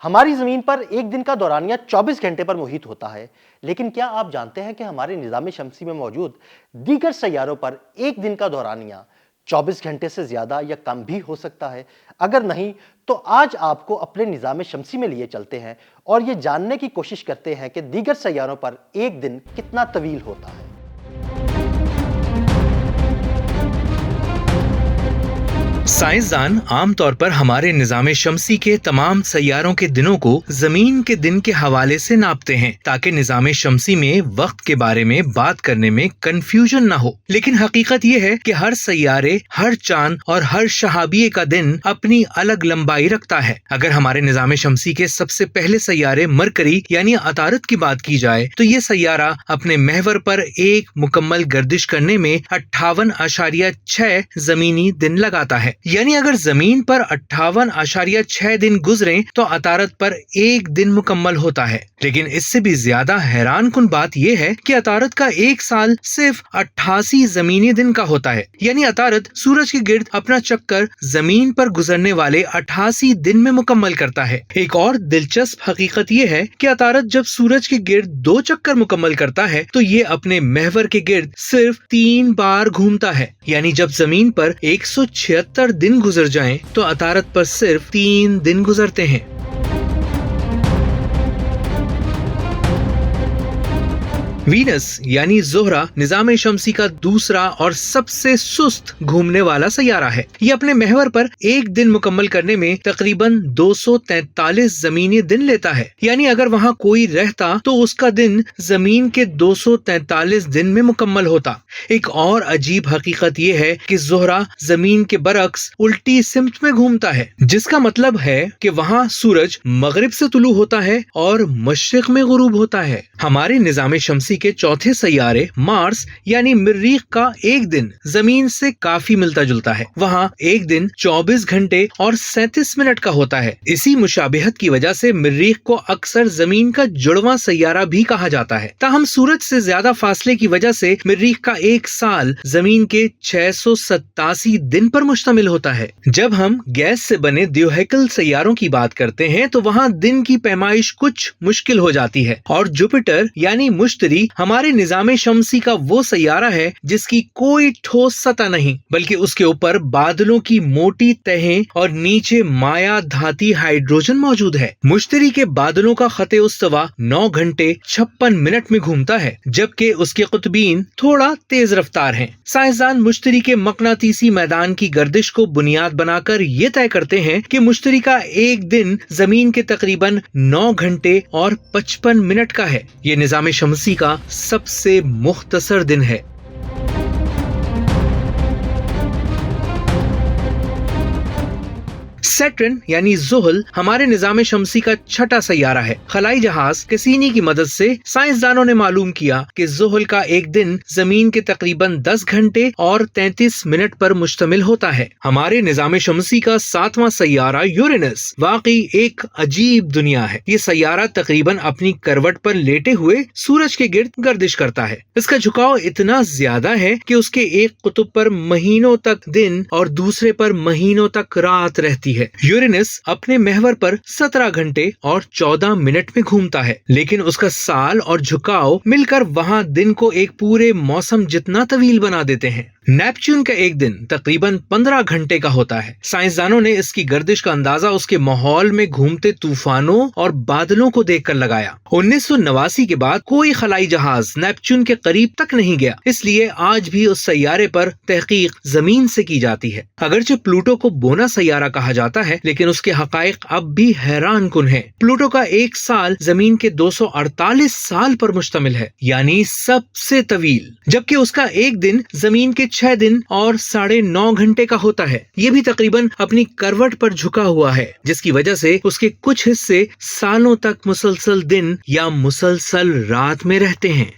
हमारी ज़मीन पर एक दिन का दौरानिया 24 घंटे पर मुहित होता है, लेकिन क्या आप जानते हैं कि हमारे निज़ाम शमसी में मौजूद दीगर सैयारों पर एक दिन का दौरानिया 24 घंटे से ज़्यादा या कम भी हो सकता है? अगर नहीं, तो आज आपको अपने निज़ाम शमसी में लिए चलते हैं और ये जानने की कोशिश करते हैं कि दीगर सैयारों पर एक दिन कितना तवील होता है। साइंसदान आमतौर पर हमारे निज़ाम शमसी के तमाम सैयारों के दिनों को जमीन के दिन के हवाले से नापते हैं ताकि निज़ाम शमसी में वक्त के बारे में बात करने में कंफ्यूजन न हो। लेकिन हकीकत ये है कि हर सैयारे, हर चांद और हर शहाबिये का दिन अपनी अलग लंबाई रखता है। अगर हमारे निज़ाम शमसी के सबसे पहले सैयारे मरकरी यानी अतारद की बात की जाए तो ये सैयारा अपने महवर पर एक मुकम्मल गर्दिश करने में 58.6 जमीनी दिन लगाता है। यानी अगर जमीन पर 58.6 दिन गुजरे तो अतारद पर एक दिन मुकम्मल होता है। लेकिन इससे भी ज्यादा हैरान कुन बात यह है कि अतारद का एक साल सिर्फ 88 जमीनी दिन का होता है। यानी अतारद सूरज के गिर्द अपना चक्कर जमीन पर गुजरने वाले 88 दिन में मुकम्मल करता है। एक और दिलचस्प हकीकत यह है कि अतारद जब सूरज के गिर्द 2 चक्कर मुकम्मल करता है तो ये अपने महवर के गिर्द सिर्फ 3 बार घूमता है। यानी जब जमीन पर 176 दिन गुजर जाएं तो अतारद पर सिर्फ 3 दिन गुजरते हैं। वीनस यानी ज़ोहरा निज़ाम शमसी का दूसरा और सबसे सुस्त घूमने वाला सैयारा है। ये अपने महवर पर एक दिन मुकम्मल करने में तकरीबन 243 जमीनी दिन लेता है। यानी अगर वहाँ कोई रहता तो उसका दिन जमीन के 243 दिन में मुकम्मल होता। एक और अजीब हकीकत ये है कि ज़ोहरा जमीन के बरक्स उल्टी सिमत में घूमता है, जिसका मतलब है कि वहाँ सूरज मगरिब से तुलू होता है और मशरिक में गुरूब होता है। हमारे निज़ाम शमसी के चौथे सैयारे मार्स यानी मरीख का एक दिन जमीन से काफी मिलता जुलता है। वहाँ एक दिन 24 घंटे और 37 मिनट का होता है। इसी मुशाबिहत की वजह से मरीख को अक्सर जमीन का जुड़वां सैयारा भी कहा जाता है। ताहम सूरज से ज्यादा फासले की वजह से मरीख का एक साल जमीन के 687 दिन पर मुश्तमिल होता है। जब हम गैस से बने द्योहेकल सैयारों की बात करते हैं तो वहाँ दिन की पैमाइश कुछ मुश्किल हो जाती है और जुपिटर यानी मुश्तरी हमारे निज़ाम शमसी का वो सैयारा है जिसकी कोई ठोस सतह नहीं, बल्कि उसके ऊपर बादलों की मोटी तहें और नीचे माया धाती हाइड्रोजन मौजूद है। मुश्तरी के बादलों का खते उस्तवा 9 घंटे 56 मिनट में घूमता है, जबकि उसके कुतुबीन थोड़ा तेज रफ्तार हैं। साइंसदान मुश्तरी के मकनातीसी मैदान की गर्दिश को बुनियाद बनाकर ये तय करते हैं कि मुश्तरी का एक दिन जमीन के तकरीबन 9 घंटे और 55 मिनट का है। ये निज़ाम शमसी का सबसे मुख्तसर दिन है। सैटर्न यानी ज़ुहल हमारे निज़ाम शमसी का छठा सैयारा है। खलाई जहाज कैसीनी की मदद से साइंसदानों ने मालूम किया कि ज़ुहल का एक दिन जमीन के तकरीबन 10 घंटे और 33 मिनट पर मुश्तमिल होता है। हमारे निज़ाम शमसी का 7वां सैयारा यूरेनस वाकई एक अजीब दुनिया है। ये सैयारा तकरीबन अपनी करवट पर लेटे हुए सूरज के गिर्द गर्दिश करता है। इसका झुकाव इतना ज्यादा है कि उसके एक कुतुब पर महीनों तक दिन और दूसरे पर महीनों तक रात रहती है। यूरेनस अपने महवर पर 17 घंटे और 14 मिनट में घूमता है, लेकिन उसका साल और झुकाव मिलकर वहाँ दिन को एक पूरे मौसम जितना तवील बना देते हैं। नेपच्यून का एक दिन तकरीबन 15 घंटे का होता है। साइंसदानों ने इसकी गर्दिश का अंदाजा उसके माहौल में घूमते तूफानों और बादलों को देखकर लगाया। 1989 के बाद कोई खलाई जहाज नेपच्यून के करीब तक नहीं गया, इसलिए आज भी उस सैयारे पर तहकीक जमीन से की जाती है। अगरचे प्लूटो को बोना सैयारा कहा जाता है, लेकिन उसके हकायक अब भी हैरान कुन है। प्लूटो का एक साल जमीन के 248 साल पर मुश्तमिल है, यानी सबसे तवील, जबकि उसका एक दिन जमीन के 6 दिन और 9.5 घंटे का होता है। ये भी तकरीबन अपनी करवट पर झुका हुआ है, जिसकी वजह से उसके कुछ हिस्से सालों तक मुसलसल दिन या मुसलसल रात में रहते हैं।